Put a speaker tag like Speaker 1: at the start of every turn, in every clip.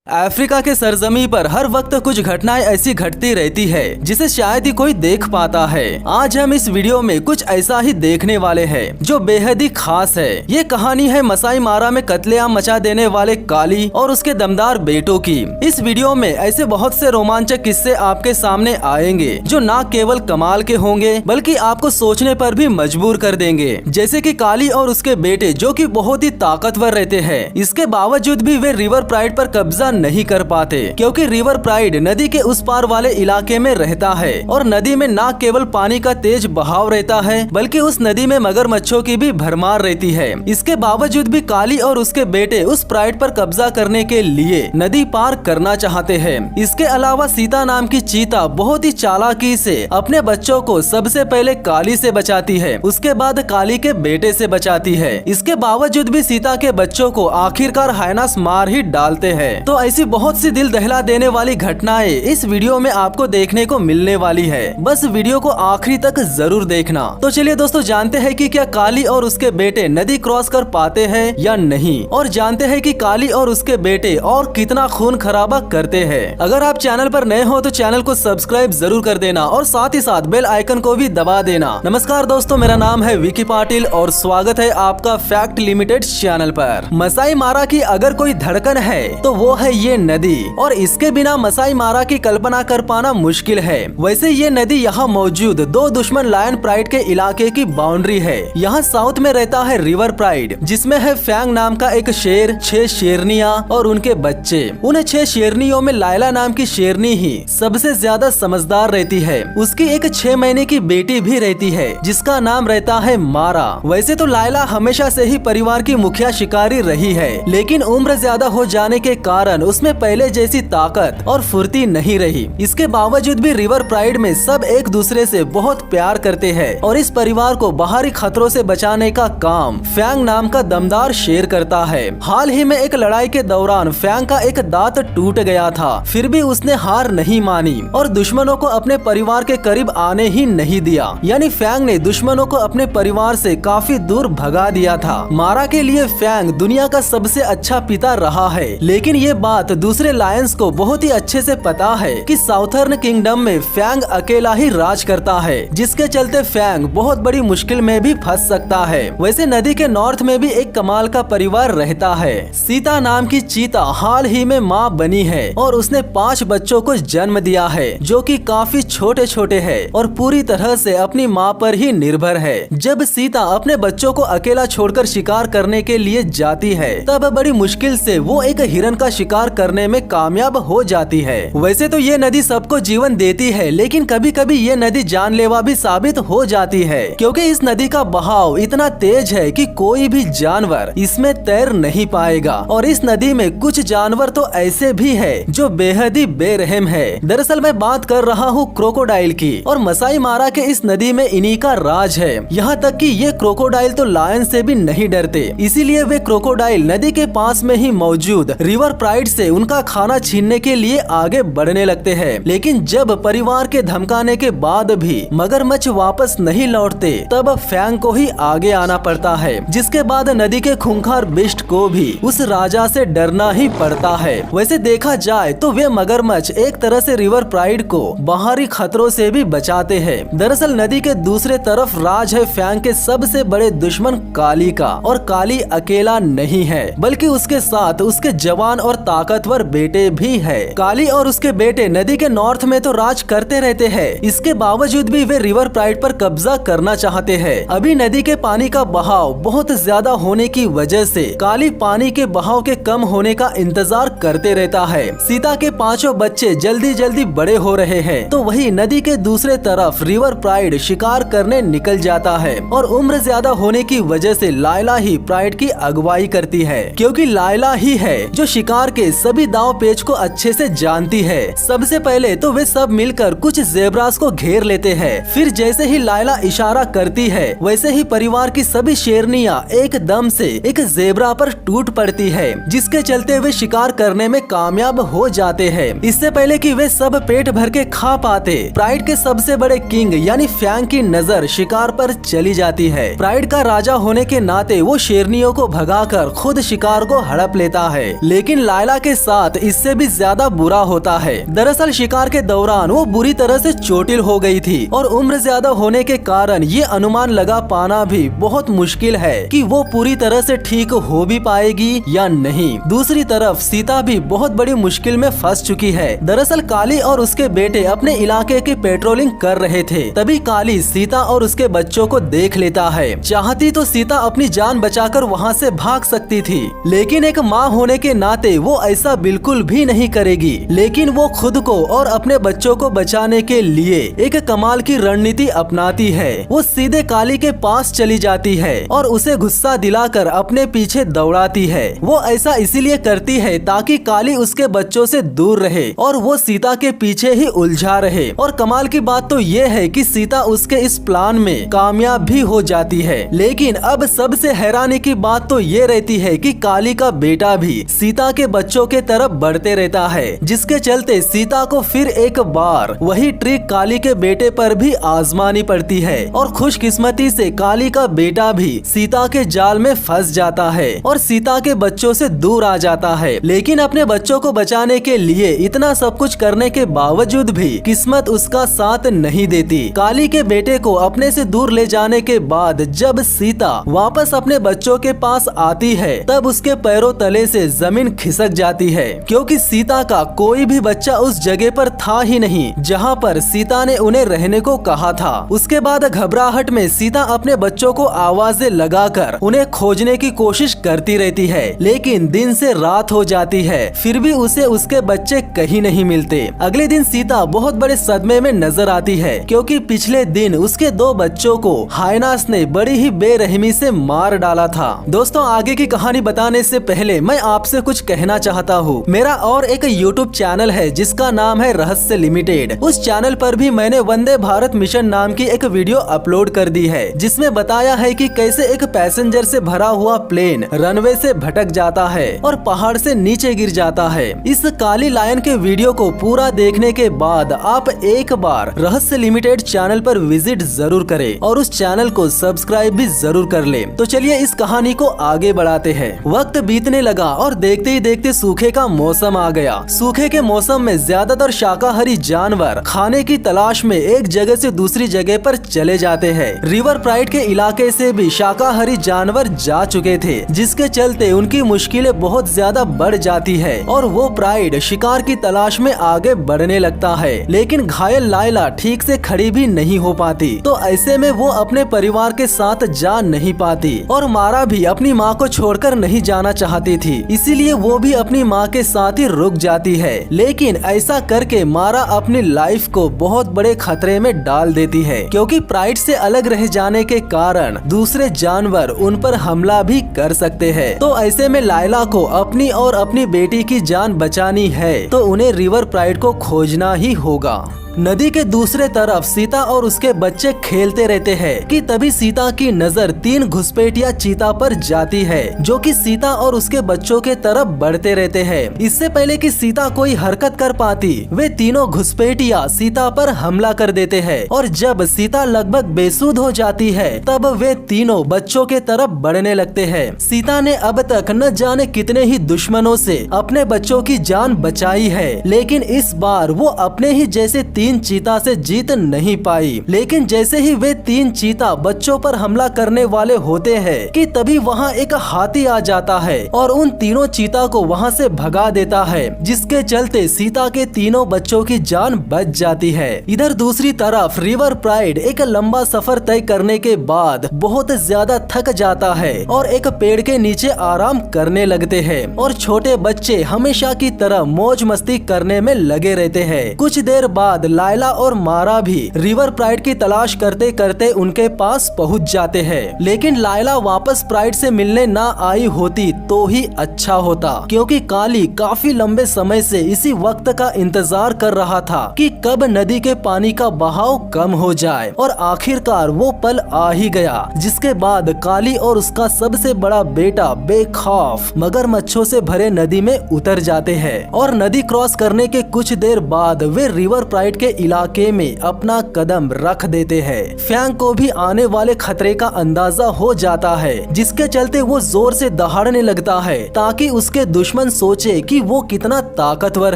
Speaker 1: Africa के सरजमी पर हर वक्त कुछ घटनाएं ऐसी घटती रहती है जिसे शायद ही कोई देख पाता है। आज हम इस वीडियो में कुछ ऐसा ही देखने वाले हैं जो बेहद ही खास है। ये कहानी है मसाई मारा में कत्लेआम मचा देने वाले काली और उसके दमदार बेटों की। इस वीडियो में ऐसे बहुत से रोमांचक किस्से आपके सामने आएंगे जो न केवल कमाल के होंगे बल्कि आपको सोचने पर भी मजबूर कर देंगे। जैसे कि काली और उसके बेटे जो कि बहुत ही ताकतवर रहते हैं, इसके बावजूद भी वे रिवर प्राइड पर कब्जा नहीं कर पाते क्योंकि रिवर प्राइड नदी के उस पार वाले इलाके में रहता है और नदी में न केवल पानी का तेज बहाव रहता है बल्कि उस नदी में मगरमच्छों की भी भरमार रहती है। इसके बावजूद भी काली और उसके बेटे उस प्राइड पर कब्जा करने के लिए नदी पार करना चाहते हैं। इसके अलावा सीता नाम की चीता बहुत ही चालाकी से अपने बच्चों को सबसे पहले काली से बचाती है, उसके बाद काली के बेटे से बचाती है। इसके बावजूद भी सीता के बच्चों को आखिरकार हायनास मार ही डालते हैं। तो ऐसी बहुत सी दिल दहला देने वाली घटनाएं इस वीडियो में आपको देखने को मिलने वाली है। बस वीडियो को आखिरी तक जरूर देखना। तो चलिए दोस्तों, जानते हैं कि क्या काली और उसके बेटे नदी क्रॉस कर पाते हैं या नहीं, और जानते हैं कि काली और उसके बेटे और कितना खून खराबा करते हैं। अगर आप चैनल पर नए हो तो चैनल को सब्सक्राइब जरूर कर देना और साथ ही साथ बेल आइकन को भी दबा देना। नमस्कार दोस्तों, मेरा नाम है विकी पाटिल और स्वागत है आपका फैक्ट लिमिटेड चैनल पर। मसाई मारा की अगर कोई धड़कन है तो वो है ये नदी, और इसके बिना मसाई मारा की कल्पना कर पाना मुश्किल है। वैसे ये नदी यहाँ मौजूद दो दुश्मन लायन प्राइड के इलाके की बाउंड्री है। यहाँ साउथ में रहता है रिवर प्राइड जिसमें है फैंग नाम का एक शेर, 6 शेरनियाँ और उनके बच्चे। उन 6 शेरनियों में लायला नाम की शेरनी ही सबसे ज्यादा समझदार रहती है। उसकी एक 6 महीने की बेटी भी रहती है जिसका नाम रहता है मारा। वैसे तो लायला हमेशा से ही परिवार की मुखिया शिकारी रही है, लेकिन उम्र ज्यादा हो जाने के कारण उसमें पहले जैसी ताकत और फुर्ती नहीं रही। इसके बावजूद भी रिवर प्राइड में सब एक दूसरे से बहुत प्यार करते हैं और इस परिवार को बाहरी खतरों से बचाने का काम फैंग नाम का दमदार शेर करता है। हाल ही में एक लड़ाई के दौरान फैंग का एक दांत टूट गया था, फिर भी उसने हार नहीं मानी और दुश्मनों को अपने परिवार के करीब आने ही नहीं दिया। यानी फैंग ने दुश्मनों को अपने परिवार से काफी दूर भगा दिया था। मारा के लिए फैंग दुनिया का सबसे अच्छा पिता रहा है, लेकिन ये बात दूसरे लायंस को बहुत ही अच्छे से पता है कि साउथर्न किंगडम में फैंग अकेला ही राज करता है, जिसके चलते फैंग बहुत बड़ी मुश्किल में भी फंस सकता है। वैसे नदी के नॉर्थ में भी एक कमाल का परिवार रहता है। सीता नाम की चीता हाल ही में माँ बनी है और उसने 5 बच्चों को जन्म दिया है जो कि काफी छोटे छोटे हैं और पूरी तरह से अपनी माँ पर ही निर्भर है। जब सीता अपने बच्चों को अकेला छोड़कर शिकार करने के लिए जाती है तब बड़ी मुश्किल से वो एक हिरन का शिकार करने में कामयाब हो जाती है। वैसे तो ये नदी सबको जीवन देती है, लेकिन कभी कभी ये नदी जानलेवा भी साबित हो जाती है क्योंकि इस नदी का बहाव इतना तेज है कि कोई भी जानवर इसमें तैर नहीं पाएगा। और इस नदी में कुछ जानवर तो ऐसे भी है जो बेहद ही बेरहम है। दरअसल मैं बात कर रहा हूँ क्रोकोडाइल की, और मसाई मारा के इस नदी में इन्हीं का राज है। यहाँ तक कि ये क्रोकोडाइल तो लायन से भी नहीं डरते, इसीलिए वे क्रोकोडाइल नदी के पास में ही मौजूद रिवर प्राइड से उनका खाना छीनने के लिए आगे बढ़ने लगते हैं। लेकिन जब परिवार के धमकाने के बाद भी मगरमच्छ वापस नहीं लौटते तब फैंग को ही आगे आना पड़ता है, जिसके बाद नदी के खूंखार बिस्ट को भी उस राजा से डरना ही पड़ता है। वैसे देखा जाए तो वे मगरमच्छ एक तरह से रिवर प्राइड को बाहरी खतरों से भी बचाते हैं। दरअसल नदी के दूसरे तरफ राज है फैंग के सबसे बड़े दुश्मन काली का, और काली अकेला नहीं है बल्कि उसके साथ उसके जवान और ताकतवर बेटे भी है। काली और उसके बेटे नदी के नॉर्थ में तो राज करते रहते हैं, इसके बावजूद भी वे रिवर प्राइड पर कब्जा करना चाहते हैं। अभी नदी के पानी का बहाव बहुत ज्यादा होने की वजह से काली पानी के बहाव के कम होने का इंतजार करते रहता है। सीता के 5 बच्चे जल्दी जल्दी बड़े हो रहे हैं, तो वही नदी के दूसरे तरफ रिवर प्राइड शिकार करने निकल जाता है और उम्र ज्यादा होने की वजह से लायला ही प्राइड की अगुवाई करती है, क्योंकि लायला ही है जो शिकार के सभी दाव पेच को अच्छे से जानती है। सबसे पहले तो वे सब मिलकर कुछ जेब्रास को घेर लेते हैं, फिर जैसे ही लायला इशारा करती है वैसे ही परिवार की सभी शेरनियां एकदम से एक जेब्रा पर टूट पड़ती है, जिसके चलते वे शिकार करने में कामयाब हो जाते हैं। इससे पहले कि वे सब पेट भर के खा पाते, प्राइड के सबसे बड़े किंग यानी फैंग की नजर शिकार पर चली जाती है। प्राइड का राजा होने के नाते वो शेरनियों को भगाकर खुद शिकार को हड़प लेता है, लेकिन लायला लायला के साथ इससे भी ज्यादा बुरा होता है। दरअसल शिकार के दौरान वो बुरी तरह से चोटिल हो गई थी और उम्र ज्यादा होने के कारण ये अनुमान लगा पाना भी बहुत मुश्किल है कि वो पूरी तरह से ठीक हो भी पाएगी या नहीं। दूसरी तरफ सीता भी बहुत बड़ी मुश्किल में फंस चुकी है। दरअसल काली और उसके बेटे अपने इलाके की पेट्रोलिंग कर रहे थे, तभी काली सीता और उसके बच्चों को देख लेता है। चाहती तो सीता अपनी जान बचाकर वहाँ से भाग सकती थी, लेकिन एक माँ होने के नाते वो ऐसा बिल्कुल भी नहीं करेगी। लेकिन वो खुद को और अपने बच्चों को बचाने के लिए एक कमाल की रणनीति अपनाती है। वो सीधे काली के पास चली जाती है और उसे गुस्सा दिलाकर अपने पीछे दौड़ाती है। वो ऐसा इसीलिए करती है ताकि काली उसके बच्चों से दूर रहे और वो सीता के पीछे ही उलझा रहे। और कमाल की बात तो ये है कि सीता उसके इस प्लान में कामयाब भी हो जाती है। लेकिन अब सबसे हैरानी की बात तो ये रहती है कि काली का बेटा भी सीता के बच्चों के तरफ बढ़ते रहता है, जिसके चलते सीता को फिर एक बार वही ट्रिक काली के बेटे पर भी आजमानी पड़ती है। और खुशकिस्मती से काली का बेटा भी सीता के जाल में फंस जाता है और सीता के बच्चों से दूर आ जाता है। लेकिन अपने बच्चों को बचाने के लिए इतना सब कुछ करने के बावजूद भी किस्मत उसका साथ नहीं देती। काली के बेटे को अपने से दूर ले जाने के बाद जब सीता वापस अपने बच्चों के पास आती है, तब उसके पैरों तले से जमीन खिसक जाती है, क्योंकि सीता का कोई भी बच्चा उस जगह पर था ही नहीं जहाँ पर सीता ने उन्हें रहने को कहा था। उसके बाद घबराहट में सीता अपने बच्चों को आवाजें लगाकर उन्हें खोजने की कोशिश करती रहती है, लेकिन दिन से रात हो जाती है, फिर भी उसे उसके बच्चे कहीं नहीं मिलते। अगले दिन सीता बहुत बड़े सदमे में नजर आती है, क्योंकि पिछले दिन उसके 2 बच्चों को हाइनास ने बड़ी ही बेरहमी से मार डाला था। दोस्तों, आगे की कहानी बताने से पहले मैं आपसे कुछ कहना चाहता हूँ। मेरा और एक यूट्यूब चैनल है जिसका नाम है रहस्य लिमिटेड। उस चैनल पर भी मैंने वंदे भारत मिशन नाम की एक वीडियो अपलोड कर दी है, जिसमें बताया है कि कैसे एक पैसेंजर से भरा हुआ प्लेन रनवे से भटक जाता है और पहाड़ से नीचे गिर जाता है। इस काली लायन के वीडियो को पूरा देखने के बाद आप एक बार रहस्य लिमिटेड चैनल पर विजिट जरूर करें और उस चैनल को सब्सक्राइब भी जरूर कर लें। तो चलिए इस कहानी को आगे बढ़ाते हैं। वक्त बीतने लगा और देखते ही देखते सूखे का मौसम आ गया। सूखे के मौसम में ज्यादातर शाकाहारी जानवर खाने की तलाश में एक जगह से दूसरी जगह पर चले जाते हैं। रिवर प्राइड के इलाके से भी शाकाहारी जानवर जा चुके थे, जिसके चलते उनकी मुश्किलें बहुत ज्यादा बढ़ जाती है और वो प्राइड शिकार की तलाश में आगे बढ़ने लगता है। लेकिन घायल लायला ठीक से खड़ी भी नहीं हो पाती, तो ऐसे में वो अपने परिवार के साथ जा नहीं पाती और मारा भी अपनी माँ को छोड़कर नहीं जाना चाहती थी, इसीलिए वो भी अपनी माँ के साथ ही रुक जाती है। लेकिन ऐसा करके मारा अपनी लाइफ को बहुत बड़े खतरे में डाल देती है, क्योंकि प्राइड से अलग रह जाने के कारण दूसरे जानवर उन पर हमला भी कर सकते हैं। तो ऐसे में लायला को अपनी और अपनी बेटी की जान बचानी है, तो उन्हें रिवर प्राइड को खोजना ही होगा। नदी के दूसरे तरफ सीता और उसके बच्चे खेलते रहते हैं कि तभी सीता की नजर 3 घुसपैठिया चीता पर जाती है, जो कि सीता और उसके बच्चों के तरफ बढ़ते रहते हैं। इससे पहले कि सीता कोई हरकत कर पाती, वे तीनों घुसपैठिया सीता पर हमला कर देते हैं और जब सीता लगभग बेसुध हो जाती है, तब वे तीनों बच्चों के तरफ बढ़ने लगते हैं। सीता ने अब तक न जाने कितने ही दुश्मनों से अपने बच्चों की जान बचाई है, लेकिन इस बार वो अपने ही जैसे 3 चीता से जीत नहीं पाई। लेकिन जैसे ही वे 3 चीता बच्चों पर हमला करने वाले होते हैं कि तभी वहाँ एक हाथी आ जाता है और उन तीनों चीता को वहाँ से भगा देता है, जिसके चलते सीता के तीनों बच्चों की जान बच जाती है। इधर दूसरी तरफ रिवर प्राइड एक लंबा सफर तय करने के बाद बहुत ज्यादा थक जाता है और एक पेड़ के नीचे आराम करने लगते हैं और छोटे बच्चे हमेशा की तरह मौज मस्ती करने में लगे रहते हैं। कुछ देर बाद लायला और मारा भी रिवर प्राइड की तलाश करते करते उनके पास पहुंच जाते हैं। लेकिन लायला वापस प्राइड से मिलने ना आई होती तो ही अच्छा होता, क्योंकि काली काफी लंबे समय से इसी वक्त का इंतजार कर रहा था कि कब नदी के पानी का बहाव कम हो जाए और आखिरकार वो पल आ ही गया, जिसके बाद काली और उसका सबसे बड़ा बेटा बेखौफ मगरमच्छों से भरे नदी में उतर जाते हैं और नदी क्रॉस करने के कुछ देर बाद वे रिवर प्राइड के इलाके में अपना कदम रख देते हैं। फैंग को भी आने वाले खतरे का अंदाजा हो जाता है, जिसके चलते वो जोर से दहाड़ने लगता है ताकि उसके दुश्मन सोचे कि वो कितना ताकतवर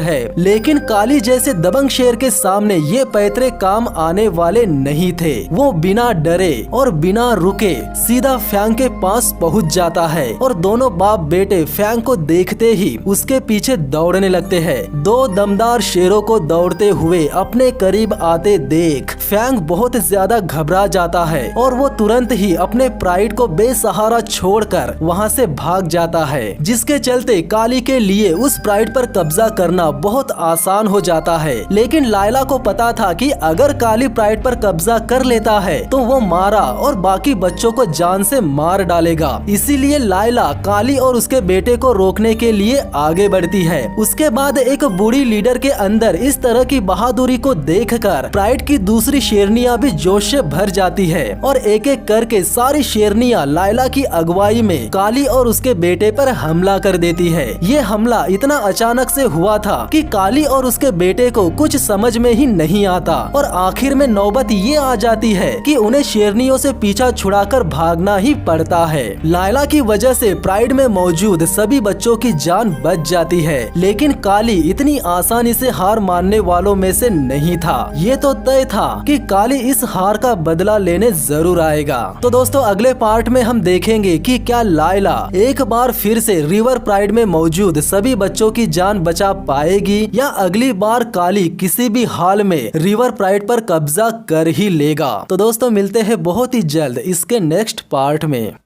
Speaker 1: है। लेकिन काली जैसे दबंग शेर के सामने ये पैतरे काम आने वाले नहीं थे। वो बिना डरे और बिना रुके सीधा फैंग के पास पहुंच जाता है और दोनों बाप बेटे फैंग को देखते ही उसके पीछे दौड़ने लगते हैं। दो दमदार शेरों को दौड़ते हुए अपने करीब आते देख फैंग बहुत ज्यादा घबरा जाता है और वो तुरंत ही अपने प्राइड को बेसहारा छोड़कर वहाँ से भाग जाता है, जिसके चलते काली के लिए उस प्राइड पर कब्जा करना बहुत आसान हो जाता है। लेकिन लायला को पता था कि अगर काली प्राइड पर कब्जा कर लेता है तो वो मारा और बाकी बच्चों को जान से मार डालेगा। इसीलिए लायला काली और उसके बेटे को रोकने के लिए आगे बढ़ती है। उसके बाद एक बूढ़ी लीडर के अंदर इस तरह की बहादुरी को देखकर प्राइड की दूसरी शेरनियां भी जोश से भर जाती है और एक एक करके सारी शेरनियां लायला की अगुवाई में काली और उसके बेटे पर हमला कर देती है। ये हमला इतना अचानक से हुआ था कि काली और उसके बेटे को कुछ समझ में ही नहीं आता और आखिर में नौबत ये आ जाती है कि उन्हें शेरनियों से पीछा छुड़ाकर भागना ही पड़ता है। लायला की वजह से प्राइड में मौजूद सभी बच्चों की जान बच जाती है, लेकिन काली इतनी आसानी से हार मानने वालों में से नहीं था। ये तो तय था कि काली इस हार का बदला लेने जरूर आएगा। तो दोस्तों अगले पार्ट में हम देखेंगे कि क्या लायला एक बार फिर से रिवर प्राइड में मौजूद सभी बच्चों की जान बचा पाएगी या अगली बार काली किसी भी हाल में रिवर प्राइड पर कब्जा कर ही लेगा। तो दोस्तों मिलते हैं बहुत ही जल्द इसके नेक्स्ट पार्ट में।